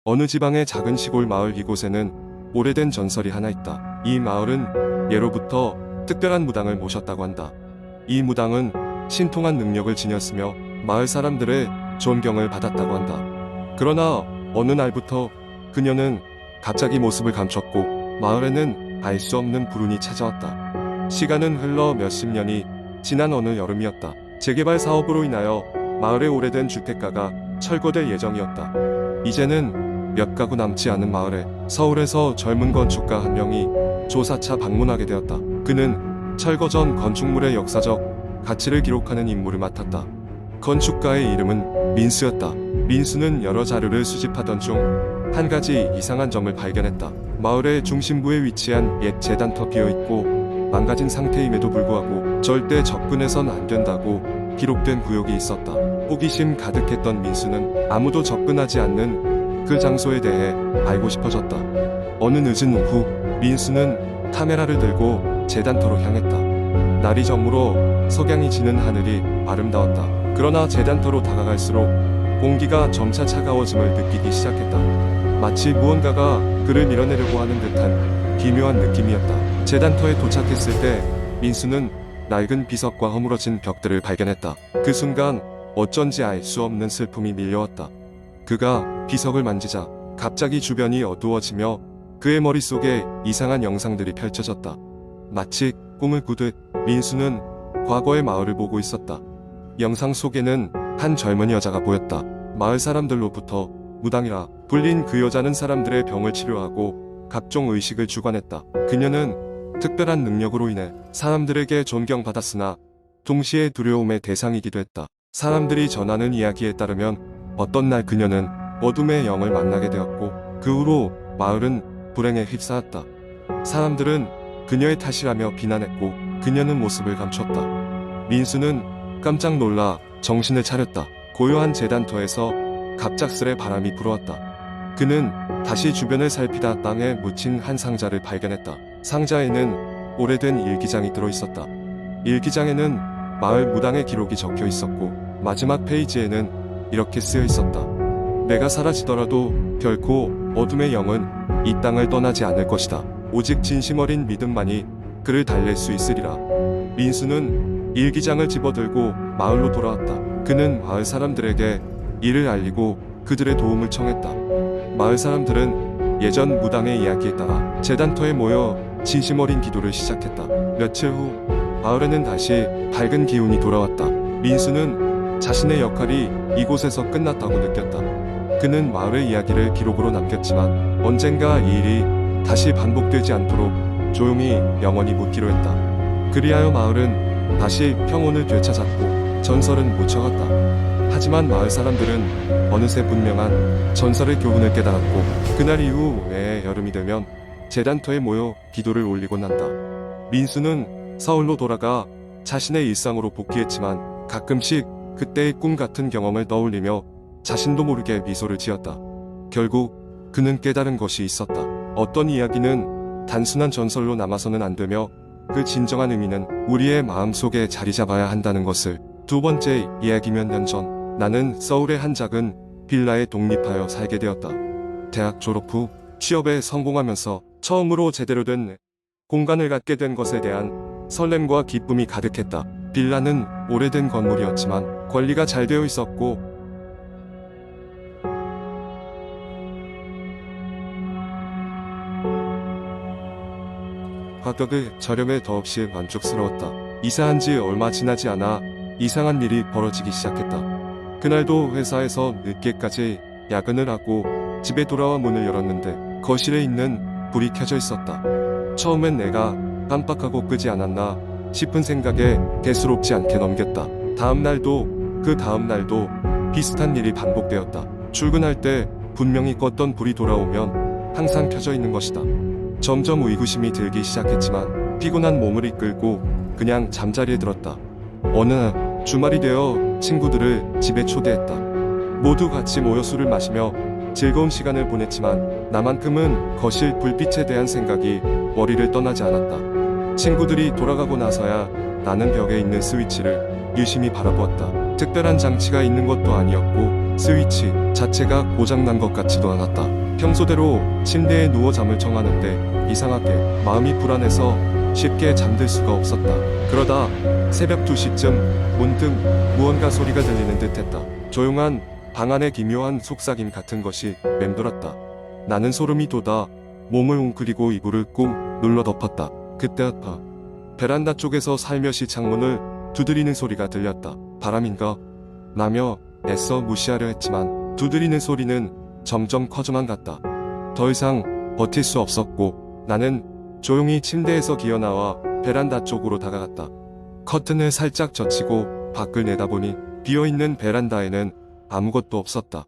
어느 지방의 작은 시골 마을 이곳에는 오래된 전설이 하나 있다. 이 마을은 예로부터 특별한 무당을 모셨다고 한다. 이 무당은 신통한 능력을 지녔으며 마을 사람들의 존경을 받았다고 한다. 그러나 어느 날부터 그녀는 갑자기 모습을 감췄고 마을에는 알 수 없는 불운이 찾아왔다. 시간은 흘러 몇십 년이 지난 어느 여름이었다. 재개발 사업으로 인하여 마을의 오래된 주택가가 철거될 예정이었다. 이제는 몇 가구 남지 않은 마을에 서울에서 젊은 건축가 한 명이 조사차 방문하게 되었다. 그는 철거 전 건축물의 역사적 가치를 기록하는 임무를 맡았다. 건축가의 이름은 민수였다. 민수는 여러 자료를 수집하던 중 한 가지 이상한 점을 발견했다. 마을의 중심부에 위치한 옛 재단터 비어있고 망가진 상태임에도 불구하고 절대 접근해선 안 된다고 기록된 구역이 있었다. 호기심 가득했던 민수는 아무도 접근하지 않는 그 장소에 대해 알고 싶어졌다. 어느 늦은 오후 민수는 카메라를 들고 재단터로 향했다. 날이 저물어 석양이 지는 하늘이 아름다웠다. 그러나 재단터로 다가갈수록 공기가 점차 차가워짐을 느끼기 시작했다. 마치 무언가가 그를 밀어내려고 하는 듯한 기묘한 느낌이었다. 재단터에 도착했을 때 민수는 낡은 비석과 허물어진 벽들을 발견했다. 그 순간 어쩐지 알 수 없는 슬픔이 밀려왔다. 그가 비석을 만지자 갑자기 주변이 어두워지며 그의 머릿속에 이상한 영상들이 펼쳐졌다. 마치 꿈을 꾸듯 민수는 과거의 마을을 보고 있었다. 영상 속에는 한 젊은 여자가 보였다. 마을 사람들로부터 무당이라 불린 그 여자는 사람들의 병을 치료하고 각종 의식을 주관했다. 그녀는 특별한 능력으로 인해 사람들에게 존경받았으나 동시에 두려움의 대상이기도 했다. 사람들이 전하는 이야기에 따르면 어떤 날 그녀는 어둠의 영을 만나게 되었고 그 후로 마을은 불행에 휩싸였다. 사람들은 그녀의 탓이라며 비난했고 그녀는 모습을 감췄다. 민수는 깜짝 놀라 정신을 차렸다. 고요한 재단터에서 갑작스레 바람이 불어왔다. 그는 다시 주변을 살피다 땅에 묻힌 한 상자를 발견했다. 상자에는 오래된 일기장이 들어있었다. 일기장에는 마을 무당의 기록이 적혀 있었고 마지막 페이지에는 이렇게 쓰여 있었다. 내가 사라지더라도 결코 어둠의 영은 이 땅을 떠나지 않을 것이다. 오직 진심 어린 믿음만이 그를 달랠 수 있으리라. 민수는 일기장을 집어들고 마을로 돌아왔다. 그는 마을 사람들에게 이를 알리고 그들의 도움을 청했다. 마을 사람들은 예전 무당의 이야기에 따라 재단터에 모여 진심 어린 기도를 시작했다. 며칠 후 마을에는 다시 밝은 기운이 돌아왔다. 민수는 자신의 역할이 이곳에서 끝났다고 느꼈다. 그는 마을의 이야기를 기록으로 남겼지만 언젠가 이 일이 다시 반복되지 않도록 조용히 영원히 묻기로 했다. 그리하여 마을은 다시 평온을 되찾았고 전설은 묻혀갔다. 하지만 마을 사람들은 어느새 분명한 전설의 교훈을 깨달았고 그날 이후 매해 여름이 되면 재단터에 모여 기도를 올리곤 한다. 민수는 서울로 돌아가 자신의 일상으로 복귀했지만 가끔씩 그때의 꿈 같은 경험을 떠올리며 자신도 모르게 미소를 지었다. 결국 그는 깨달은 것이 있었다. 어떤 이야기는 단순한 전설로 남아서는 안 되며 그 진정한 의미는 우리의 마음속에 자리 잡아야 한다는 것을. 두 번째 이야기 몇 년 전 나는 서울의 한 작은 빌라에 독립하여 살게 되었다. 대학 졸업 후 취업에 성공하면서 처음으로 제대로 된 공간을 갖게 된 것에 대한 설렘과 기쁨이 가득했다. 빌라는 오래된 건물이었지만 관리가 잘 되어 있었고 가격이 저렴해 더없이 만족스러웠다. 이사한 지 얼마 지나지 않아 이상한 일이 벌어지기 시작했다. 그날도 회사에서 늦게까지 야근을 하고 집에 돌아와 문을 열었는데 거실에 있는 불이 켜져 있었다. 처음엔 내가 깜빡하고 끄지 않았나 싶은 생각에 대수롭지 않게 넘겼다. 그 다음 날도 비슷한 일이 반복되었다. 출근할 때 분명히 껐던 불이 돌아오면 항상 켜져 있는 것이다. 점점 의구심이 들기 시작했지만 피곤한 몸을 이끌고 그냥 잠자리에 들었다. 어느 날 주말이 되어 친구들을 집에 초대했다. 모두 같이 모여 술을 마시며 즐거운 시간을 보냈지만 나만큼은 거실 불빛에 대한 생각이 머리를 떠나지 않았다. 친구들이 돌아가고 나서야 나는 벽에 있는 스위치를 유심히 바라보았다. 특별한 장치가 있는 것도 아니었고 스위치 자체가 고장난 것 같지도 않았다. 평소대로 침대에 누워 잠을 청하는데 이상하게 마음이 불안해서 쉽게 잠들 수가 없었다. 그러다 새벽 2시쯤 문득 무언가 소리가 들리는 듯했다. 조용한 방 안에 기묘한 속삭임 같은 것이 맴돌았다. 나는 소름이 돋아 몸을 웅크리고 이불을 꾹 눌러 덮었다. 그때였다. 베란다 쪽에서 살며시 창문을 두드리는 소리가 들렸다. 바람인가? 라며 애써 무시하려 했지만 두드리는 소리는 점점 커져만 갔다. 더 이상 버틸 수 없었고 나는 조용히 침대에서 기어나와 베란다 쪽으로 다가갔다. 커튼을 살짝 젖히고 밖을 내다보니 비어있는 베란다에는 아무것도 없었다.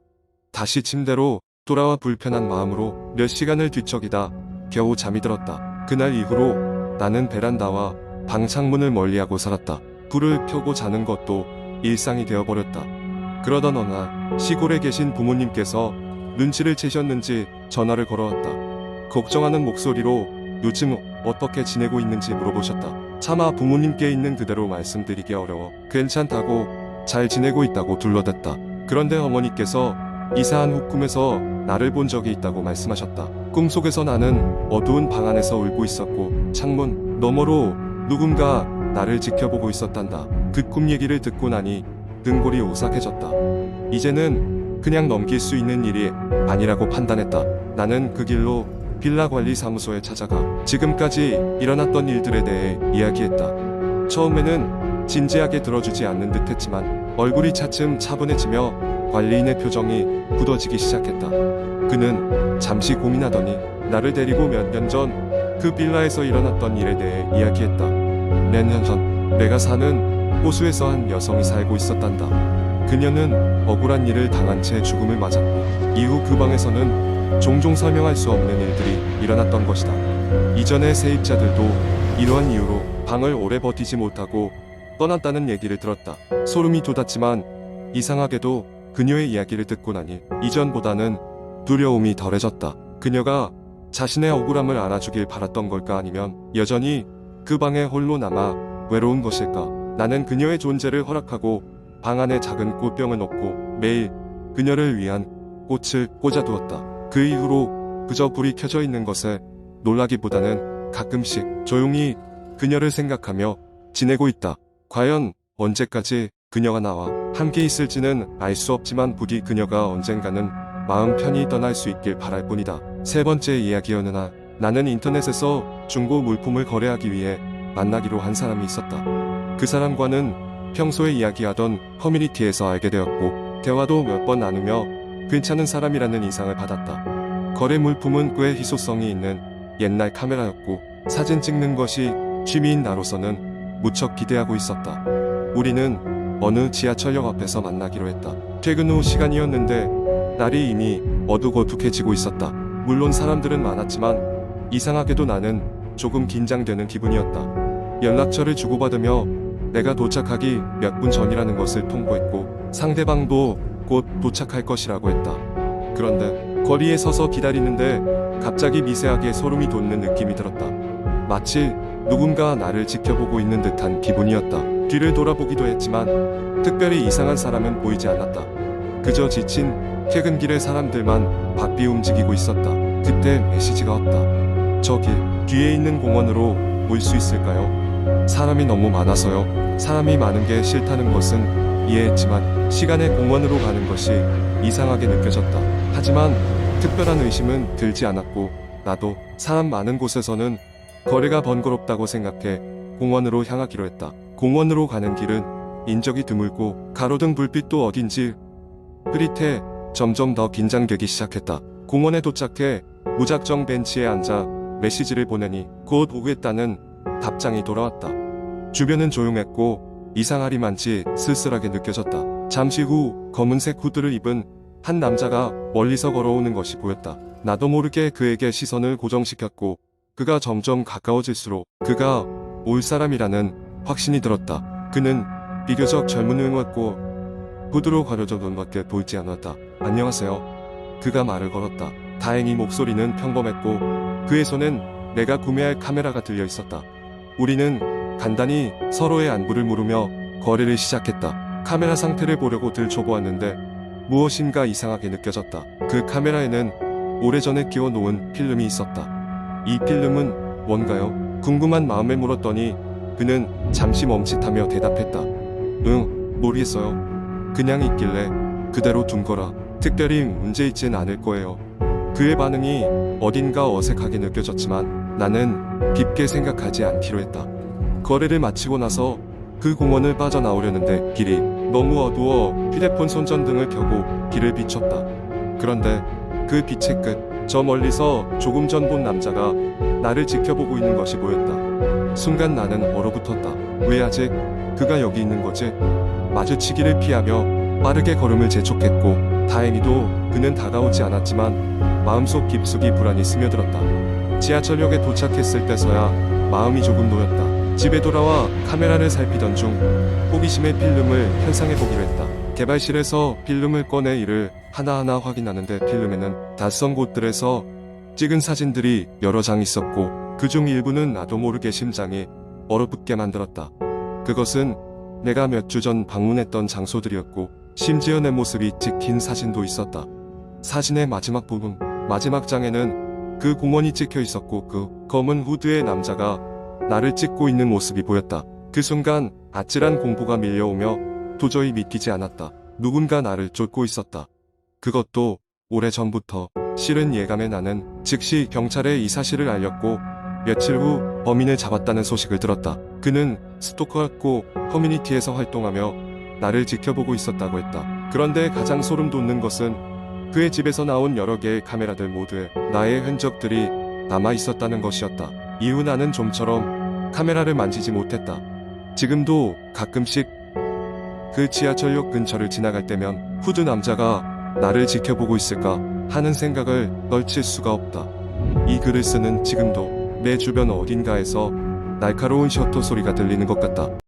다시 침대로 돌아와 불편한 마음으로 몇 시간을 뒤척이다 겨우 잠이 들었다. 그날 이후로 나는 베란다와 방 창문을 멀리하고 살았다. 불을 켜고 자는 것도 일상이 되어버렸다. 그러던 어느 날 시골에 계신 부모님께서 눈치를 채셨는지 전화를 걸어왔다. 걱정하는 목소리로 요즘 어떻게 지내고 있는지 물어보셨다. 차마 부모님께 있는 그대로 말씀드리기 어려워 괜찮다고 잘 지내고 있다고 둘러댔다. 그런데 어머니께서 이사한 후 꿈에서 나를 본 적이 있다고 말씀하셨다. 꿈속에서 나는 어두운 방 안에서 울고 있었고 창문 너머로 누군가 나를 지켜보고 있었단다. 그 꿈 얘기를 듣고 나니 등골이 오싹해졌다. 이제는 그냥 넘길 수 있는 일이 아니라고 판단했다. 나는 그 길로 빌라 관리 사무소에 찾아가 지금까지 일어났던 일들에 대해 이야기했다. 처음에는 진지하게 들어주지 않는 듯 했지만 얼굴이 차츰 차분해지며 관리인의 표정이 굳어지기 시작했다. 그는 잠시 고민하더니 나를 데리고 몇 년 전 그 빌라에서 일어났던 일에 대해 이야기했다. 몇 년 전 내가 사는 호수에서 한 여성이 살고 있었단다. 그녀는 억울한 일을 당한 채 죽음을 맞았고 이후 그 방에서는 종종 설명할 수 없는 일들이 일어났던 것이다. 이전의 세입자들도 이러한 이유로 방을 오래 버티지 못하고 떠났다는 얘기를 들었다. 소름이 돋았지만 이상하게도 그녀의 이야기를 듣고 나니 이전보다는 두려움이 덜해졌다. 그녀가 자신의 억울함을 알아주길 바랐던 걸까 아니면 여전히 그 방에 홀로 남아 외로운 것일까? 나는 그녀의 존재를 허락하고 방 안에 작은 꽃병을 넣고 매일 그녀를 위한 꽃을 꽂아두었다. 그 이후로 그저 불이 켜져 있는 것에 놀라기보다는 가끔씩 조용히 그녀를 생각하며 지내고 있다. 과연 언제까지 그녀가 나와 함께 있을지는 알 수 없지만 부디 그녀가 언젠가는 마음 편히 떠날 수 있길 바랄 뿐이다. 세 번째 이야기. 어느 날 나는 인터넷에서 중고 물품을 거래하기 위해 만나기로 한 사람이 있었다. 그 사람과는 평소에 이야기하던 커뮤니티에서 알게 되었고 대화도 몇 번 나누며 괜찮은 사람이라는 인상을 받았다. 거래 물품은 꽤 희소성이 있는 옛날 카메라였고 사진 찍는 것이 취미인 나로서는 무척 기대하고 있었다. 우리는 어느 지하철역 앞에서 만나기로 했다. 퇴근 후 시간이었는데 날이 이미 어둑어둑해지고 있었다. 물론 사람들은 많았지만 이상하게도 나는 조금 긴장되는 기분이었다. 연락처를 주고받으며 내가 도착하기 몇 분 전이라는 것을 통보했고 상대방도 곧 도착할 것이라고 했다. 그런데 거리에 서서 기다리는데 갑자기 미세하게 소름이 돋는 느낌이 들었다. 마치 누군가 나를 지켜보고 있는 듯한 기분이었다. 뒤를 돌아보기도 했지만 특별히 이상한 사람은 보이지 않았다. 그저 지친 퇴근길의 사람들만 바삐 움직이고 있었다. 그때 메시지가 왔다. 저기 뒤에 있는 공원으로 올 수 있을까요? 사람이 너무 많아서요. 사람이 많은 게 싫다는 것은 이해했지만 시간에 공원으로 가는 것이 이상하게 느껴졌다. 하지만 특별한 의심은 들지 않았고 나도 사람 많은 곳에서는 거리가 번거롭다고 생각해 공원으로 향하기로 했다. 공원으로 가는 길은 인적이 드물고 가로등 불빛도 어딘지 흐릿해 점점 더 긴장되기 시작했다. 공원에 도착해 무작정 벤치에 앉아 메시지를 보내니 곧 오겠다는 답장이 돌아왔다. 주변은 조용했고 이상하리만치 쓸쓸하게 느껴졌다. 잠시 후 검은색 후드를 입은 한 남자가 멀리서 걸어오는 것이 보였다. 나도 모르게 그에게 시선을 고정시켰고 그가 점점 가까워질수록 그가 올 사람이라는 확신이 들었다. 그는 비교적 젊은 외모였고 후드로 가려져 눈 밖에 보이지 않았다. 안녕하세요. 그가 말을 걸었다. 다행히 목소리는 평범했고 그의 손엔 내가 구매할 카메라가 들려 있었다. 우리는 간단히 서로의 안부를 물으며 거래를 시작했다. 카메라 상태를 보려고 들춰보았는데 무엇인가 이상하게 느껴졌다. 그 카메라에는 오래전에 끼워 놓은 필름이 있었다. 이 필름은 뭔가요? 궁금한 마음에 물었더니 그는 잠시 멈칫하며 대답했다. 응, 모르겠어요. 그냥 있길래 그대로 둔 거라 특별히 문제 있진 않을 거예요. 그의 반응이 어딘가 어색하게 느껴졌지만 나는 깊게 생각하지 않기로 했다. 거래를 마치고 나서 그 공원을 빠져나오려는데 길이 너무 어두워 휴대폰 손전등을 켜고 길을 비췄다. 그런데 그 빛의 끝, 저 멀리서 조금 전 본 남자가 나를 지켜보고 있는 것이 보였다. 순간 나는 얼어붙었다. 왜 아직 그가 여기 있는 거지? 마주치기를 피하며 빠르게 걸음을 재촉했고 다행히도 그는 다가오지 않았지만 마음속 깊숙이 불안이 스며들었다. 지하철역에 도착했을 때서야 마음이 조금 놓였다. 집에 돌아와 카메라를 살피던 중 호기심의 필름을 현상해보기로 했다. 개발실에서 필름을 꺼내 이를 하나하나 확인하는데 필름에는 낯선 곳들에서 찍은 사진들이 여러 장 있었고 그중 일부는 나도 모르게 심장이 얼어붙게 만들었다. 그것은 내가 몇 주 전 방문했던 장소들이었고 심지어 내 모습이 찍힌 사진도 있었다. 사진의 마지막 부분, 마지막 장에는 그 공원이 찍혀 있었고 그 검은 후드의 남자가 나를 찍고 있는 모습이 보였다. 그 순간 아찔한 공포가 밀려오며 도저히 믿기지 않았다. 누군가 나를 쫓고 있었다. 그것도 오래전부터. 싫은 예감에 나는 즉시 경찰에 이 사실을 알렸고 며칠 후 범인을 잡았다는 소식을 들었다. 그는 스토커였고 커뮤니티에서 활동하며 나를 지켜보고 있었다고 했다. 그런데 가장 소름 돋는 것은 그의 집에서 나온 여러 개의 카메라들 모두에 나의 흔적들이 남아 있었다는 것이었다. 이후 나는 좀처럼 카메라를 만지지 못했다. 지금도 가끔씩 그 지하철역 근처를 지나갈 때면 후드 남자가 나를 지켜보고 있을까 하는 생각을 떨칠 수가 없다. 이 글을 쓰는 지금도 내 주변 어딘가에서 날카로운 셔터 소리가 들리는 것 같다.